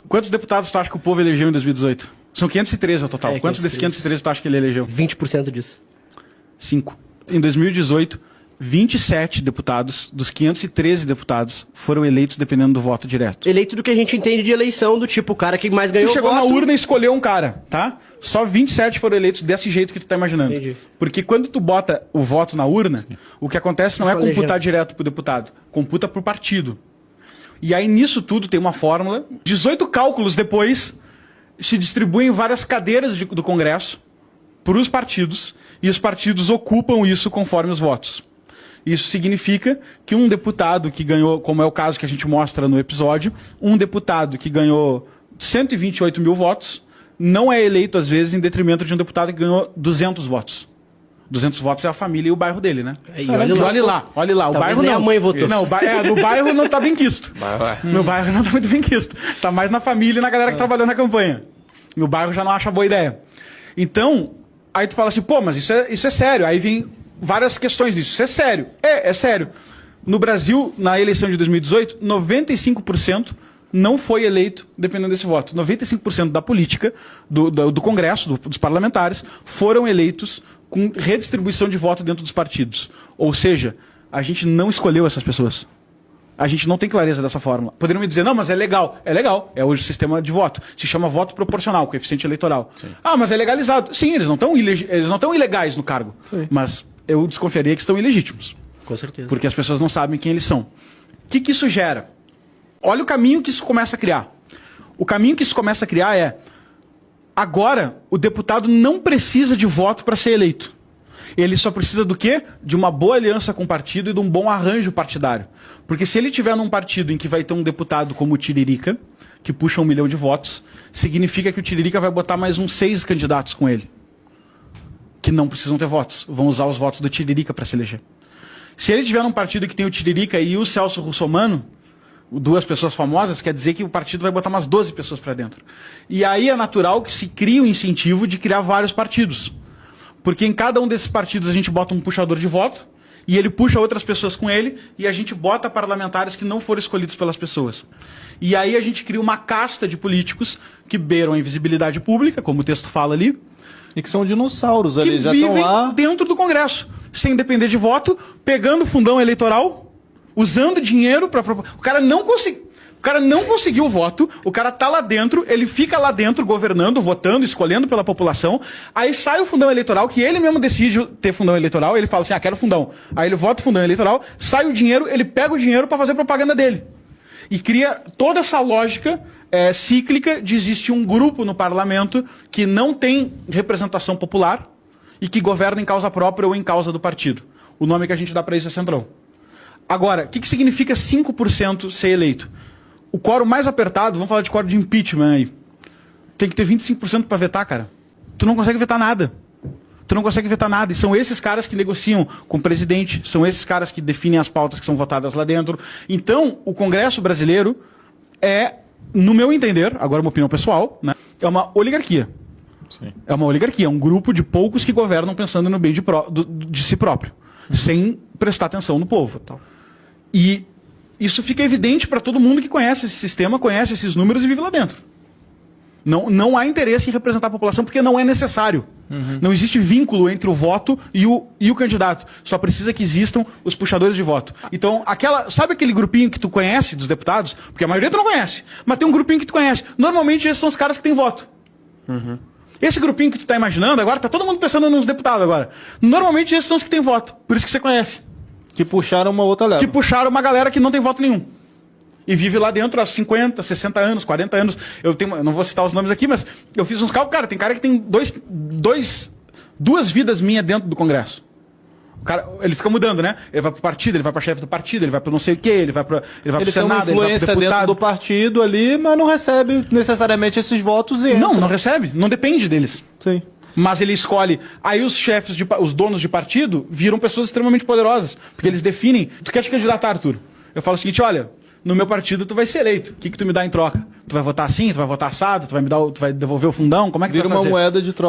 Quantos deputados tu acha que o povo elegeu em 2018? São 513 ao total. É, Quantos desses 513 tu acha que ele elegeu? 20% disso. 5. Em 2018, 27 deputados dos 513 deputados foram eleitos dependendo do voto direto. Eleito do que a gente entende de eleição, do tipo, o cara que mais ganhou Tu chegou voto... na urna e escolheu um cara, tá? Só 27 foram eleitos desse jeito que tu tá imaginando. Entendi. Porque quando tu bota o voto na urna, o que acontece não é Colegiado. computar direto pro deputado, computa pro partido. E aí nisso tudo tem uma fórmula. 18 cálculos depois se distribuem várias cadeiras do Congresso para os partidos e os partidos ocupam isso conforme os votos. Isso significa que um deputado que ganhou, como é o caso que a gente mostra no episódio, um deputado que ganhou 128 mil votos não é eleito, às vezes, em detrimento de um deputado que ganhou 200 votos. 200 votos é a família e o bairro dele, né? E olha lá. Olha lá. O Talvez bairro nem não. a mãe votou. Não, no bairro não tá bem quisto. No bairro não tá muito bem quisto. Tá mais na família e na galera que trabalhou na campanha. No bairro já não acha boa ideia. Então, aí tu fala assim, pô, mas isso é sério. Aí vem várias questões disso. Isso é sério. É sério. No Brasil, na eleição de 2018, 95% não foi eleito dependendo desse voto. 95% da política, do Congresso, dos parlamentares, foram eleitos com redistribuição de voto dentro dos partidos. Ou seja, a gente não escolheu essas pessoas. A gente não tem clareza dessa fórmula. Poderiam me dizer, não, mas é legal. É legal. É hoje o sistema de voto. Se chama voto proporcional, coeficiente eleitoral. Sim. Ah, mas é legalizado. Sim, eles não estão ilegais no cargo. Sim. Mas eu desconfiaria que estão ilegítimos. Com certeza. Porque as pessoas não sabem quem eles são. O que isso gera? Olha o caminho que isso começa a criar. O caminho que isso começa a criar é... Agora, o deputado não precisa de voto para ser eleito. Ele só precisa do quê? De uma boa aliança com o partido e de um bom arranjo partidário. Porque se ele tiver num partido em que vai ter um deputado como o Tiririca, que puxa 1 milhão de votos, significa que o Tiririca vai botar mais uns 6 candidatos com ele, que não precisam ter votos. Vão usar os votos do Tiririca para se eleger. Se ele tiver num partido que tem o Tiririca e o Celso Russomano, 2 pessoas famosas, quer dizer que o partido vai botar umas 12 pessoas para dentro. E aí é natural que se crie um incentivo de criar vários partidos. Porque em cada um desses partidos a gente bota um puxador de voto, e ele puxa outras pessoas com ele, e a gente bota parlamentares que não foram escolhidos pelas pessoas. E aí a gente cria uma casta de políticos que beiram a invisibilidade pública, como o texto fala ali. E que são dinossauros ali, já vivem estão lá dentro do Congresso, sem depender de voto, pegando fundão eleitoral, usando dinheiro para... O cara não conseguiu o voto, o cara tá lá dentro, ele fica lá dentro governando, votando, escolhendo pela população, aí sai o fundão eleitoral, que ele mesmo decide ter fundão eleitoral, ele fala assim, quero fundão. Aí ele vota o fundão eleitoral, sai o dinheiro, ele pega o dinheiro para fazer propaganda dele. E cria toda essa lógica cíclica de existir um grupo no parlamento que não tem representação popular e que governa em causa própria ou em causa do partido. O nome que a gente dá para isso é Centrão. Agora, o que significa 5% ser eleito? O quórum mais apertado, vamos falar de quórum de impeachment aí, tem que ter 25% para vetar, cara. Tu não consegue vetar nada. Tu não consegue vetar nada. E são esses caras que negociam com o presidente, são esses caras que definem as pautas que são votadas lá dentro. Então, o Congresso brasileiro é, no meu entender, agora uma opinião pessoal, né, é uma oligarquia. Sim. É uma oligarquia, é um grupo de poucos que governam pensando no bem de si próprio, sem prestar atenção no povo. E isso fica evidente para todo mundo que conhece esse sistema, conhece esses números e vive lá dentro. Não há interesse em representar a população porque não é necessário. Não existe vínculo entre o voto e o candidato. Só precisa que existam os puxadores de voto. Então, sabe aquele grupinho que tu conhece dos deputados? Porque a maioria tu não conhece, mas tem um grupinho que tu conhece. Normalmente esses são os caras que têm voto. Esse grupinho que tu tá imaginando agora, tá todo mundo pensando nos deputados agora. Normalmente esses são os que têm voto. Por isso que você conhece. que puxaram uma outra leva. Que puxaram uma galera que não tem voto nenhum. E vive lá dentro há 50, 60 anos, 40 anos. Eu não vou citar os nomes aqui, mas eu fiz uns cálculos. Cara, tem cara que tem duas vidas minhas dentro do Congresso. O cara, ele fica mudando, né? Ele vai pro partido, ele vai pra chefe do partido, ele vai pro não sei o quê, ele vai pro Senado, ele vai pro deputado. Dentro do partido ali, mas não recebe necessariamente esses votos e não recebe. Não depende deles. Sim. Mas ele escolhe. Aí os chefes, os donos de partido, viram pessoas extremamente poderosas. Porque eles definem. Tu quer te candidatar, Arthur? Eu falo o seguinte, olha, no meu partido tu vai ser eleito. O que tu me dá em troca? Tu vai votar assim? Tu vai votar assado? Tu vai devolver o fundão? Como é que tu vai fazer? Vira uma moeda de troca.